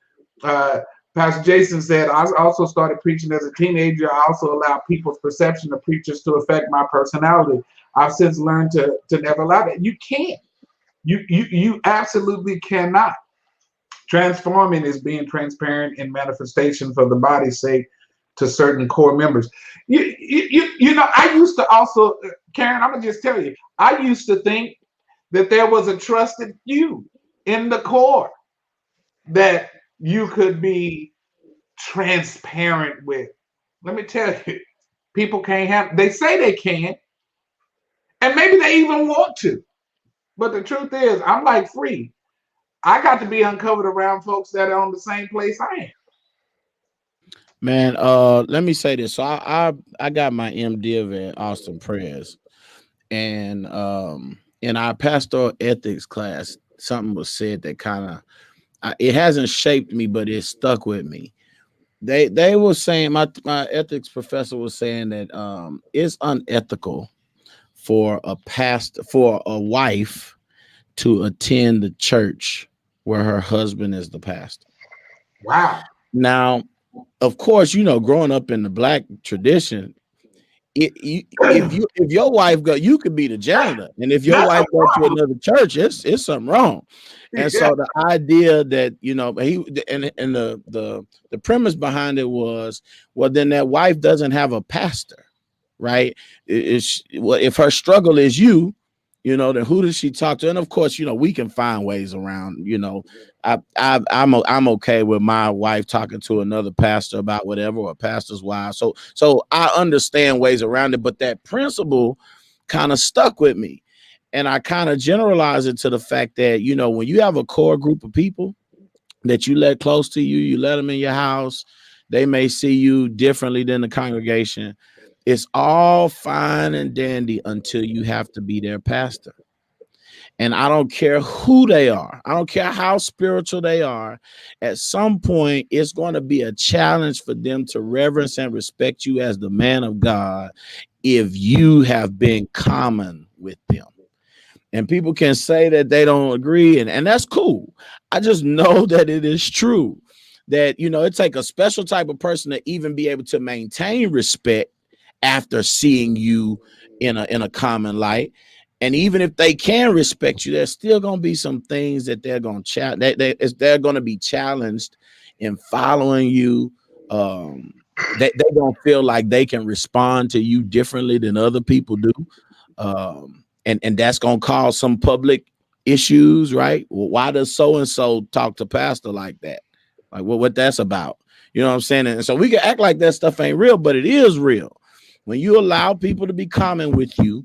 Pastor Jason said, I also started preaching as a teenager. I also allowed people's perception of preachers to affect my personality. I've since learned to never allow that. You can't. You absolutely cannot. Transforming is being transparent in manifestation for the body's sake to certain core members. You know, I used to also, Karen, I'm gonna just tell you, I used to think that there was a trusted few in the core that you could be transparent with. Let me tell you, people can't have, they say they can, and maybe they even want to. But the truth is, I'm like Free. I got to be uncovered around folks that are on the same place I am. Man, let me say this. So I got my MDiv at Austin Press, and in our pastoral ethics class, something was said that kind of it hasn't shaped me, but it stuck with me. They were saying my ethics professor was saying that it's unethical for a wife to attend the church where her husband is the pastor. Wow. Now, of course, growing up in the black tradition, if your wife go, you could be the janitor, and if your wife go to another church, it's something wrong. And so the idea that the premise behind it was, well, then that wife doesn't have a pastor, right? If her struggle is then who does she talk to? And of course, we can find ways around. I'm okay with my wife talking to another pastor about whatever, or a pastor's wife. So I understand ways around it, but that principle kind of stuck with me, and I kind of generalize it to the fact that when you have a core group of people that you let close to you, you let them in your house, they may see you differently than the congregation. It's all fine and dandy until you have to be their pastor. And I don't care who they are. I don't care how spiritual they are. At some point, it's going to be a challenge for them to reverence and respect you as the man of God if you have been common with them. And people can say that they don't agree, and that's cool. I just know that it is true that, it takes a special type of person to even be able to maintain respect after seeing you in a common light. And even if they can respect you, there's still going to be some things that they're going to they're going to be challenged in following you. They don't feel like they can respond to you differently than other people do. And that's going to cause some public issues, right? Well, why does so-and-so talk to pastor like that? Like, what that's about? You know what I'm saying? And so we can act like that stuff ain't real, but it is real. When you allow people to be common with you,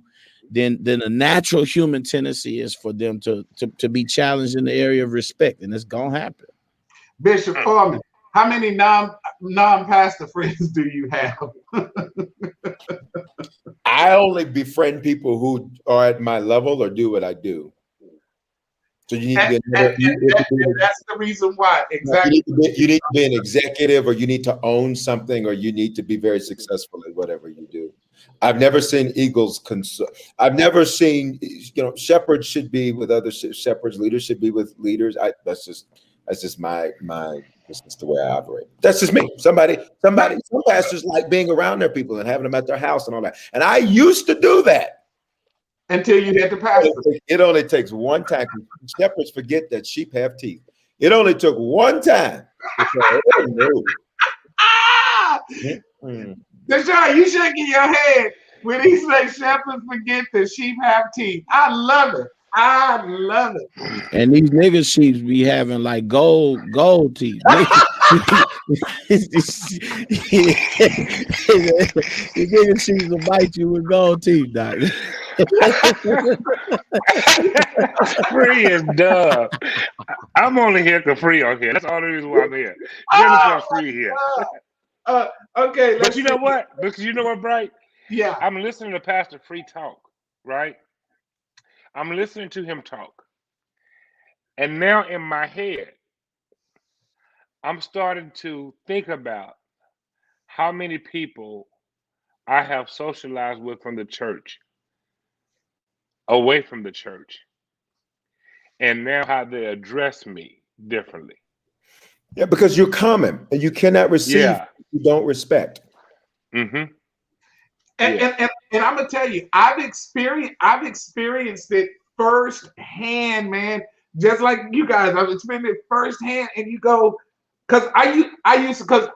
then a natural human tendency is for them to be challenged in the area of respect, and it's gonna happen. Bishop Foreman, how many non-pastor friends do you have? I only befriend people who are at my level or do what I do. So you need to be that's the reason why. Exactly. You need to be an executive, or you need to own something, or you need to be very successful in whatever you do. I've never seen eagles. I've never seen, shepherds should be with other shepherds. Leaders should be with leaders. That's just that's just the way I operate. That's just me. Some pastors like being around their people and having them at their house and all that. And I used to do that. Until you get the pastor. It only takes one time. Shepherds forget that sheep have teeth. It only took one time. Deshaun, you shaking your head when he says shepherds forget that sheep have teeth. I love it. And these niggas sheep be having like gold teeth. These niggas sheep will bite you with gold teeth, Doc. Free is dumb. I'm only here because Free on here. That's all the reason why I'm here. Jennifer Free here. Okay, but you know what? Because you know what, Bright? Yeah. I'm listening to Pastor Free talk, right? I'm listening to him talk. And now in my head, I'm starting to think about how many people I have socialized with from the church, away from the church, and now how they address me differently. Yeah, because you're common and you cannot receive what you don't respect. Mm-hmm. And I'm gonna tell you, I've experienced it firsthand, man. Just like you guys, I've experienced it firsthand. And you go, because because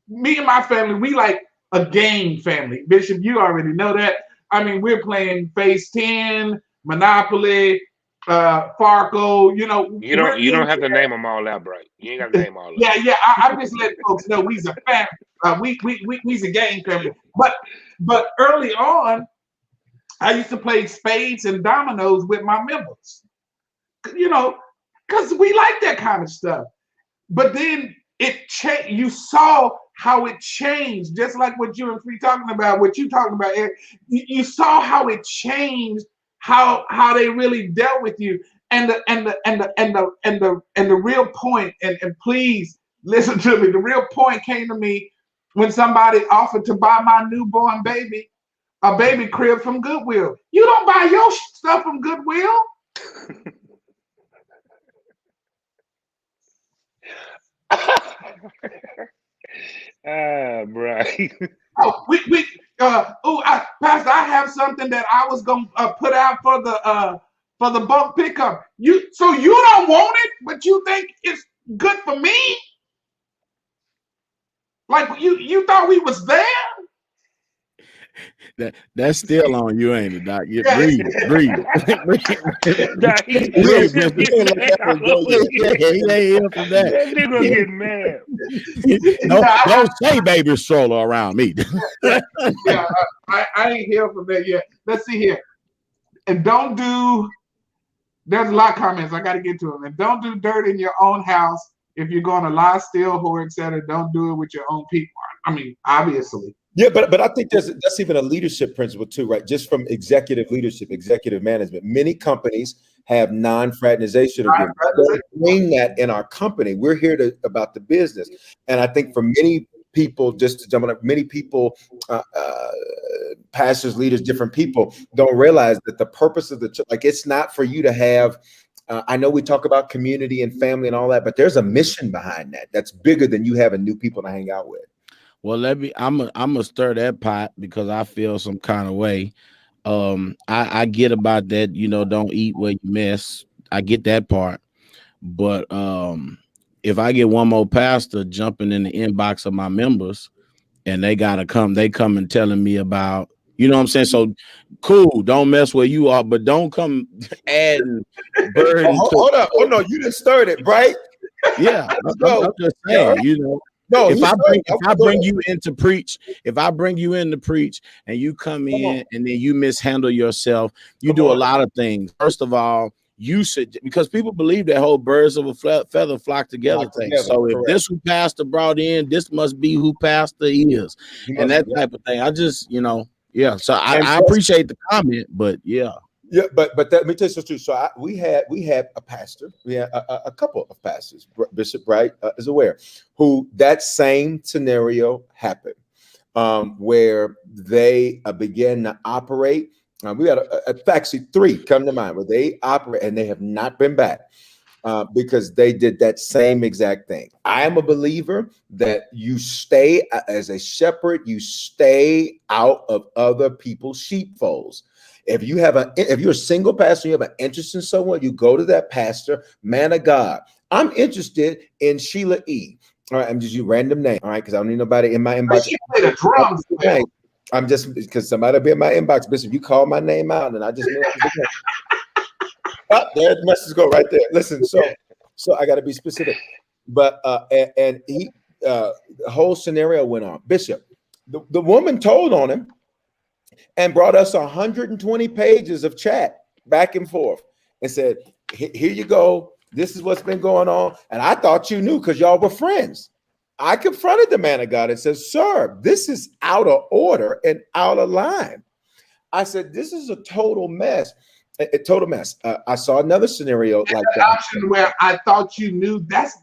me and my family, we like a game family. Bishop, you already know that. I mean, we're playing Phase 10, Monopoly, Farco. You don't have to name them all out, Bright. You ain't got to name all of them. Yeah. I'm just letting folks know we's a family. We's a game family. But early on, I used to play spades and dominoes with my members. Because we like that kind of stuff. But then you saw how it changed, just like what you and Free talking about, what you talking about, Eric. You saw how it changed, how they really dealt with you. And the real point, and please listen to me, the real point came to me when somebody offered to buy my newborn baby a baby crib from Goodwill. You don't buy your stuff from Goodwill. Right. Oh, Pastor, I have something that I was gonna put out for the bulk pickup. So you don't want it, but you think it's good for me? Like you thought we was there? That's still on you, ain't it, Doc? You Yeah. breathe. Nah, he ain't here for that. That nigga get mad. Don't say baby stroller around me. Yeah, I ain't here for that yet. Let's see here. And don't do. There's a lot of comments. I got to get to them. And don't do dirt in your own house. If you're going to lie, steal, whore, etc., don't do it with your own people. I mean, obviously. Yeah, but I think that's even a leadership principle too, right? Just from executive leadership, executive management. Many companies have non-fraternization agreements. Don't bring that in our company. We're here about the business, and I think for many people, just to jump on up, many people, pastors, leaders, different people don't realize that the purpose of the church, like it's not for you to have. I know we talk about community and family and all that, but there's a mission behind that that's bigger than you having new people to hang out with. Well, I'm gonna stir that pot because I feel some kind of way. I get about that, don't eat where you mess. I get that part. But if I get one more pastor jumping in the inbox of my members and they come and telling me about, you know what I'm saying? So cool, don't mess where you are, but don't come adding burden. Hold up. Oh no, you didn't start it, right? Yeah, I'm just saying, No, if I bring you in to preach, and you come in and then you mishandle yourself, you do a lot of things. First of all, you should, because people believe that whole birds of a feather flock together thing. So if this who pastor brought in, this must be who pastor is, and that type of thing. I just, yeah. So I appreciate the comment, but yeah. Yeah, but let me tell you something. So we had a pastor, we had a couple of pastors, Bishop Bright is aware, who that same scenario happened, where they began to operate. We had actually 3 come to mind where they operate and they have not been back because they did that same exact thing. I am a believer that you stay as a shepherd, you stay out of other people's sheepfolds. If you're a single pastor, you have an interest in someone, you go to that pastor, man of God. I'm interested in Sheila E. All right, I'm just you random name. All right, because I don't need nobody in my inbox. She played the drums. I'm just because somebody will be in my inbox, Bishop. You call my name out, and I just know. There the message go right there. Listen, so I got to be specific, but and he the whole scenario went on. Bishop, the woman told on him and brought us 120 pages of chat back and forth and said, here you go. This is what's been going on. And I thought you knew because y'all were friends. I confronted the man of God and said, sir, this is out of order and out of line. I said, this is a total mess. A total mess. I saw another scenario like that. Option where I thought you knew. That's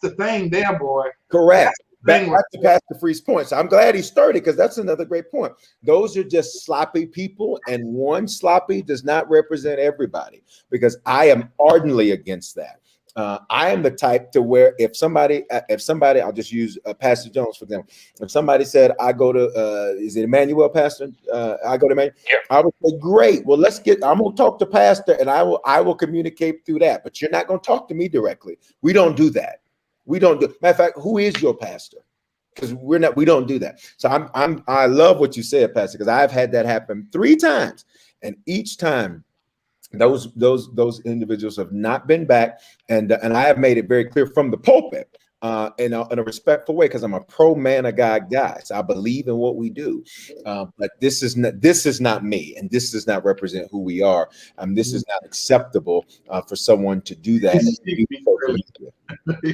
the thing there, boy. Correct. Back to Pastor Free's point. So I'm glad he stirred it because that's another great point. Those are just sloppy people, and one sloppy does not represent everybody because I am ardently against that. I am the type to where if somebody, I'll just use Pastor Jones for example. If somebody said, I go to, is it Emmanuel, Pastor? I go to Emmanuel. Yeah. I would say, great. Well, I'm going to talk to Pastor and I will communicate through that, but you're not going to talk to me directly. We don't do that. We don't do. Matter of fact, who is your pastor? Because we don't do that. So I love what you said, Pastor, because I've had that happen 3 times, and each time those individuals have not been back, and I have made it very clear from the pulpit, in a respectful way, because I'm a pro man of God guy. So I believe in what we do, but this is not me, and this does not represent who we are. This is not acceptable for someone to do that.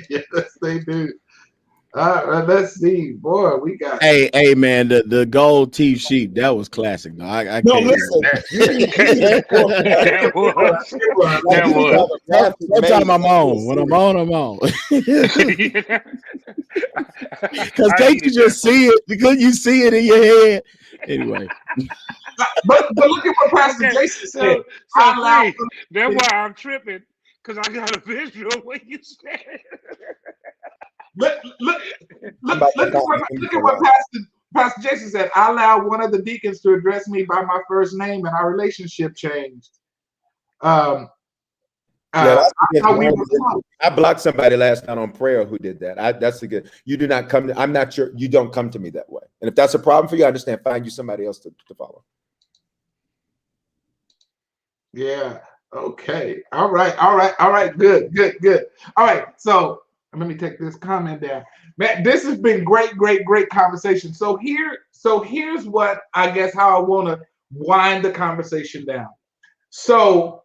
Yes, they do. Let's see, boy. We got Hey, man, the gold teeth sheep, that was classic. No, I No, can't. listen. That, You need to go that was. like That you was. have a Matthew Sometimes May I'm on. When I'm on, I'm on. Because I can't you needed that just from see it? Because you see it in your head. Anyway, but look at what Pastor Okay, Jason said. so I allow see, that's why I'm tripping because I got a visual when you said it. look, I'm about to look at what Pastor Jason said. I allowed one of the deacons to address me by my first name, and our relationship changed. Yeah, I that's a good thought we one. were close. I blocked somebody last night on prayer who did that. That's a good. You do not come. I'm not sure. You don't come to me that way. And if that's a problem for you, I understand. Find you somebody else to follow. Yeah. Okay. All right. Good. All right. So let me take this comment down. Man, this has been great conversation. So here's what I guess how I want to wind the conversation down. So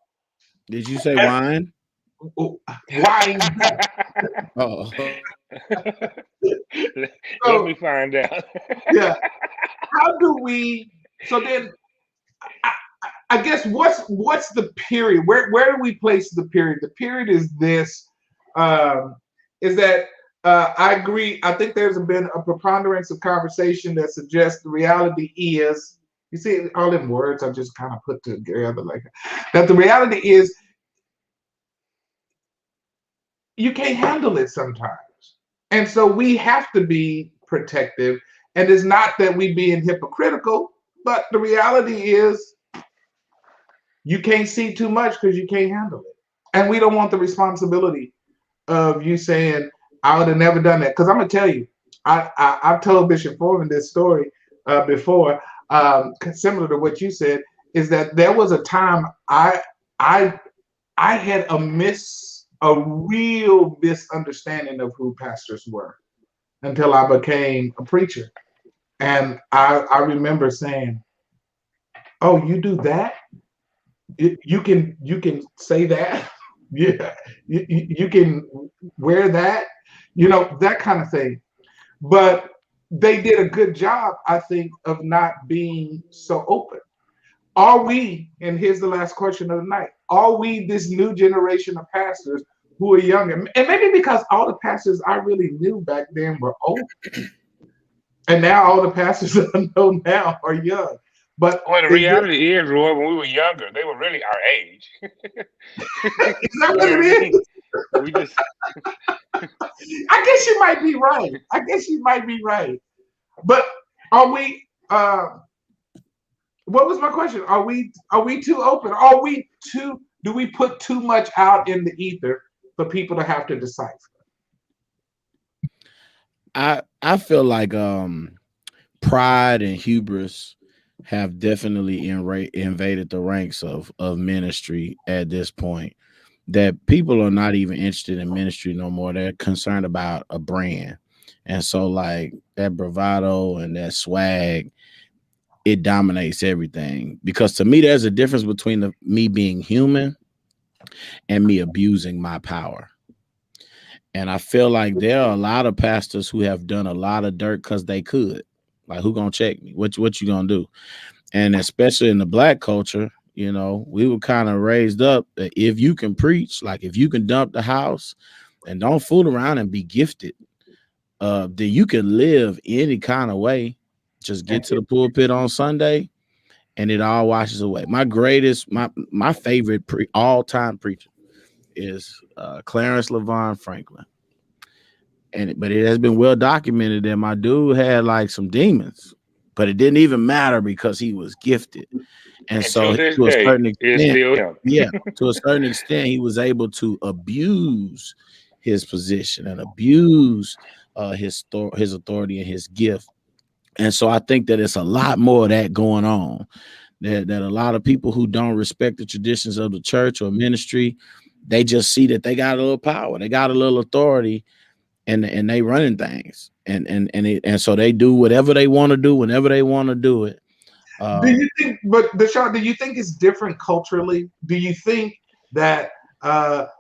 did you say wine? wind. Oh, Let me find out. Yeah. How do we? So then, I guess what's the period? Where do we place the period? The period is this. Is that I agree. I think there's been a preponderance of conversation that suggests the reality is. You see, all them words I just kind of put together like that. The reality is you can't handle it sometimes, and so we have to be protective. And it's not that we being hypocritical, but the reality is you can't see too much because you can't handle it. And we don't want the responsibility of you saying, I would have never done that. Because I'm going to tell you, I've told Bishop Foreman this story before, similar to what you said, is that there was a time I had a real misunderstanding of who pastors were until I became a preacher. And I remember saying, oh, you do that? You can say that, yeah. You can wear that, that kind of thing. But they did a good job, I think, of not being so open. Are we? And here's the last question of the night: are we this new generation of pastors who are younger? And maybe because all the pastors I really knew back then were old, and now all the pastors I know now are young. But Well, the reality is, Roy, when we were younger, they were really our age. Is that what it is? We just. I guess you might be right. But are we? What was my question? Are we too open? Do we put too much out in the ether for people to have to decipher? I feel like pride and hubris have definitely invaded the ranks of ministry at this point, that people are not even interested in ministry no more. They're concerned about a brand. And so like that bravado and that swag, it dominates everything. Because to me, there's a difference between me being human and me abusing my power. And I feel like there are a lot of pastors who have done a lot of dirt because they could. Like, who gonna check me? What you gonna do? And especially in the Black culture, we were kind of raised up that if you can preach, like if you can dump the house and don't fool around and be gifted, then you can live any kind of way. Just get to the pulpit on Sunday and it all washes away. My favorite all-time preacher is Clarence LaVon Franklin. But it has been well documented that my dude had like some demons, but it didn't even matter because he was gifted. And so to a certain extent, he was able to abuse his position and abuse his authority and his gift. And so I think that it's a lot more of that going on, that a lot of people who don't respect the traditions of the church or ministry, they just see that they got a little power, they got a little authority, and they running things, and so they do whatever they want to do whenever they want to do it. Do you think, but Deshaun, do you think it's different culturally? Do you think that the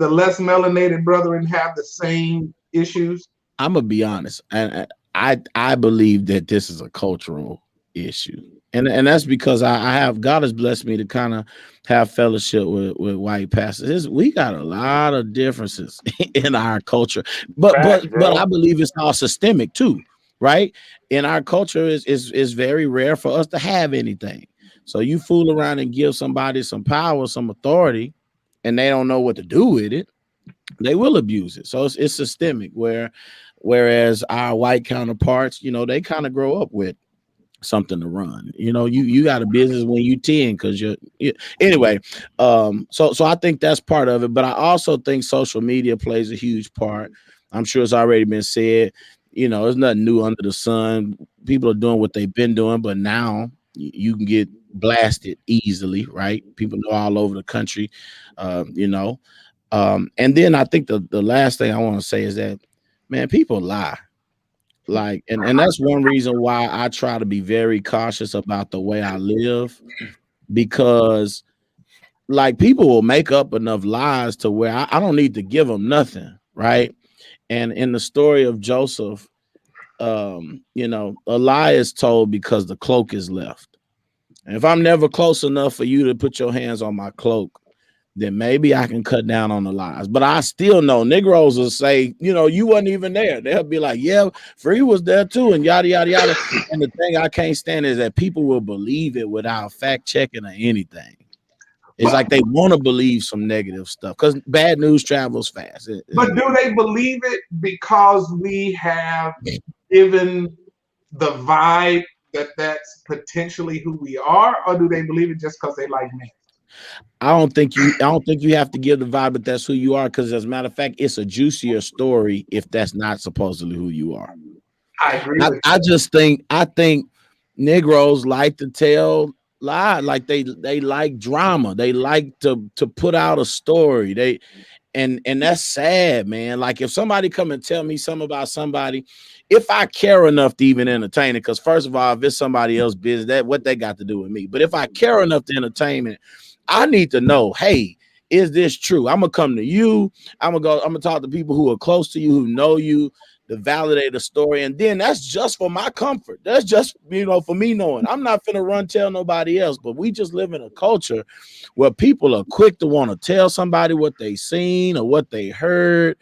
less melanated brethren have the same issues? I'm gonna be honest, and I believe that this is a cultural issue, and that's because I have God has blessed me to kind of have fellowship with white pastors. We got a lot of differences in our culture, but Facts, but I bro. believe it's all systemic too, right? In our culture, is very rare for us to have anything. So you fool around and give somebody some power, some authority, and they don't know what to do with it, they will abuse it. So it's systemic. Whereas our white counterparts, they kind of grow up with something to run. You got a business when you 10 because anyway. So I think that's part of it, but I also think social media plays a huge part. I'm sure it's already been said. There's nothing new under the sun. People are doing what they've been doing, but now you can get blasted easily, right? People know all over the country, you know. And then I think the last thing I want to say is that, man, people lie. Like, and that's one reason why I try to be very cautious about the way I live, because like people will make up enough lies to where I don't need to give them nothing, right? And in the story of Joseph, a lie is told because the cloak is left. And if I'm never close enough for you to put your hands on my cloak, then maybe I can cut down on the lies. But I still know Negroes will say, you wasn't even there. They'll be like, yeah, Free was there too, and yada, yada, yada. And the thing I can't stand is that people will believe it without fact checking or anything. It's like they want to believe some negative stuff because bad news travels fast. But do they believe it because we have given the vibe that that's potentially who we are, or do they believe it just because they like me? I don't think you have to give the vibe that that's who you are, because as a matter of fact, it's a juicier story if that's not supposedly who you are. I agree with I think Negroes like to tell lies, like they like drama. They like to put out a story. And that's sad, man. Like if somebody come and tell me something about somebody, if I care enough to even entertain it, because first of all, if it's somebody else's business, that what they got to do with me. But if I care enough to entertain it, I need to know, hey, is this true? I'm gonna come to you. I'm gonna talk to people who are close to you, who know you, to validate the story. And then that's just for my comfort. That's just, for me knowing. I'm not finna run tell nobody else, but we just live in a culture where people are quick to want to tell somebody what they seen or what they heard.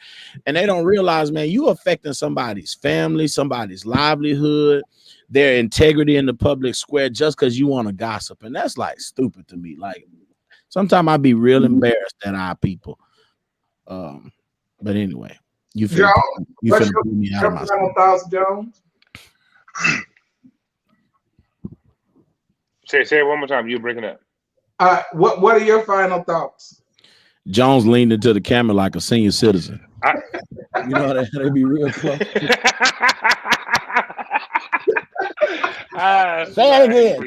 And they don't realize, man, you affecting somebody's family, somebody's livelihood, their integrity in the public square just because you want to gossip. And that's like stupid to me. Like, sometimes I'd be real embarrassed at our people. But anyway, you finna put me out of my final thoughts, Jones? Say it one more time. You're breaking up. What are your final thoughts? Jones leaned into the camera like a senior citizen. They be real close. Say it again.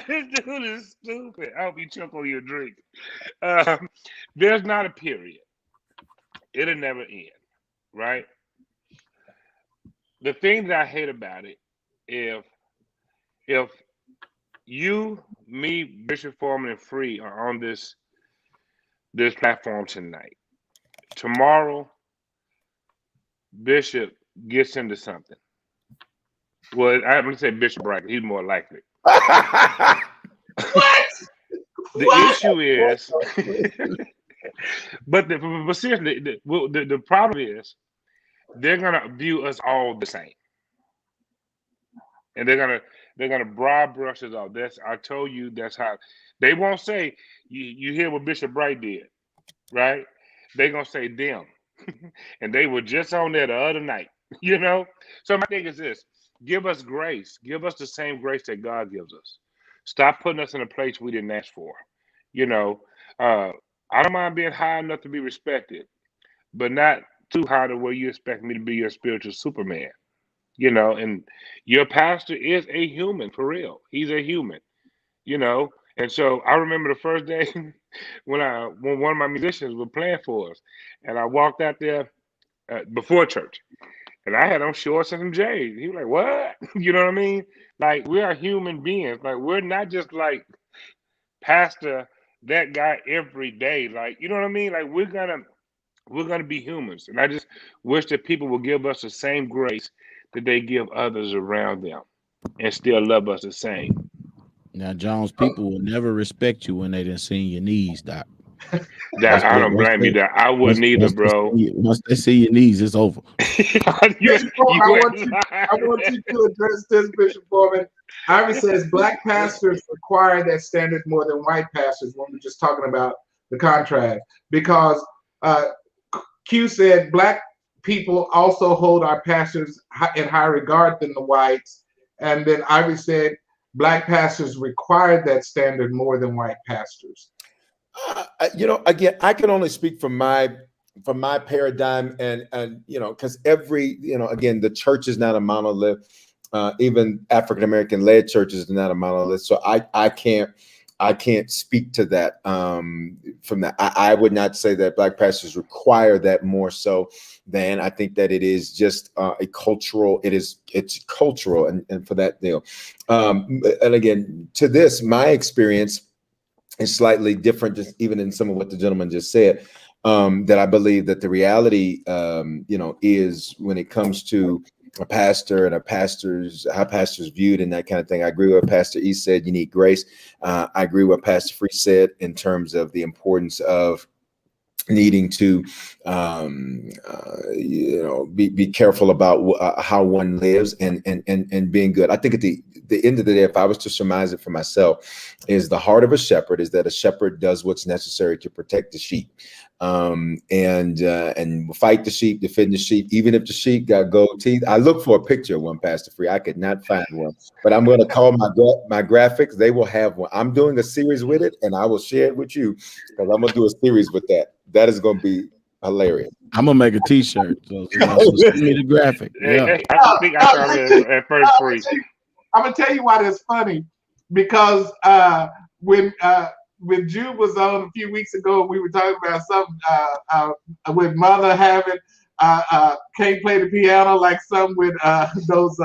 This dude is stupid. I hope you choke on your drink. There's not a period. It'll never end, right? The thing that I hate about it, if you, me, Bishop Foreman, and Free are on this platform tonight, tomorrow Bishop gets into something. Well, I'm gonna say Bishop Bright. He's more likely. What? The issue is, but seriously, the problem is they're gonna view us all the same, and they're gonna broad brush us off. I told you that's how they won't say. You hear what Bishop Bright did, right? They're gonna say them, and they were just on there the other night. So my thing is this: give us grace. Give us the same grace that God gives us. Stop putting us in a place we didn't ask for. I don't mind being high enough to be respected, but not too high to where you expect me to be your spiritual Superman. And your pastor is a human, for real. He's a human, And so I remember the first day when one of my musicians was playing for us, and I walked out there before church, and I had on shorts and some J's. He was like, "What?" You know what I mean? Like, we are human beings. Like, we're not just like pastor that guy every day. Like, you know what I mean? Like, we're gonna be humans, and I just wish that people would give us the same grace that they give others around them, and still love us the same. Now, Jones, people will never respect you when they didn't see your knees, Doc. That I don't blame you. That I wouldn't either, bro. Once they see your knees, it's over. I want you to address this, Bishop Foreman. Ivy says black pastors require that standard more than white pastors when we're just talking about the contrast. Because Q said black people also hold our pastors in higher regard than the whites. And then Ivy said black pastors require that standard more than white pastors. Again, I can only speak from my paradigm, and because again, the church is not a monolith. Even African American led churches are not a monolith. So I can't speak to that. From that, I would not say that black pastors require that more so than I think that it is just a cultural. It's cultural, and for that deal. And again, to this, my experience is slightly different, just even in some of what the gentleman just said. That I believe that the reality, is when it comes to a pastor and how pastors viewed and that kind of thing. I agree with what Pastor E said. You need grace. I agree with what Pastor Free said in terms of the importance of needing to, be careful about how one lives and being good. I think at the end of the day, if I was to surmise it for myself, is the heart of a shepherd is that a shepherd does what's necessary to protect the sheep, and fight the sheep, defend the sheep, even if the sheep got gold teeth. I look for a picture of one, Pastor Free. I could not find one, but I'm going to call my graphics. They will have one. I'm doing a series with it, and I will share it with you because I'm going to do a series with that. That is going to be hilarious. I'm gonna make a T-shirt. So send me the graphic. Yeah. I think I saw this at first. Free. I'm gonna tell you why that's funny, because when Jude was on a few weeks ago, we were talking about something with Mother having can't play the piano like some with those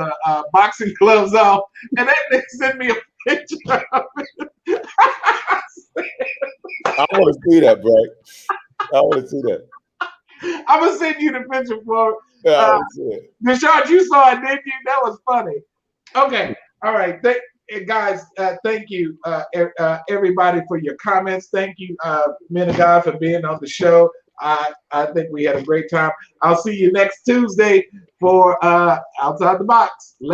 boxing gloves on, and they sent me a picture of it. I want to see that, bro. I want to see that. I'm gonna send you the picture for Yeah, Nishad, you saw it, didn't you? That was funny. Okay, all right, guys. Thank you, everybody, for your comments. Thank you, men of God, for being on the show. I think we had a great time. I'll see you next Tuesday for Outside the Box.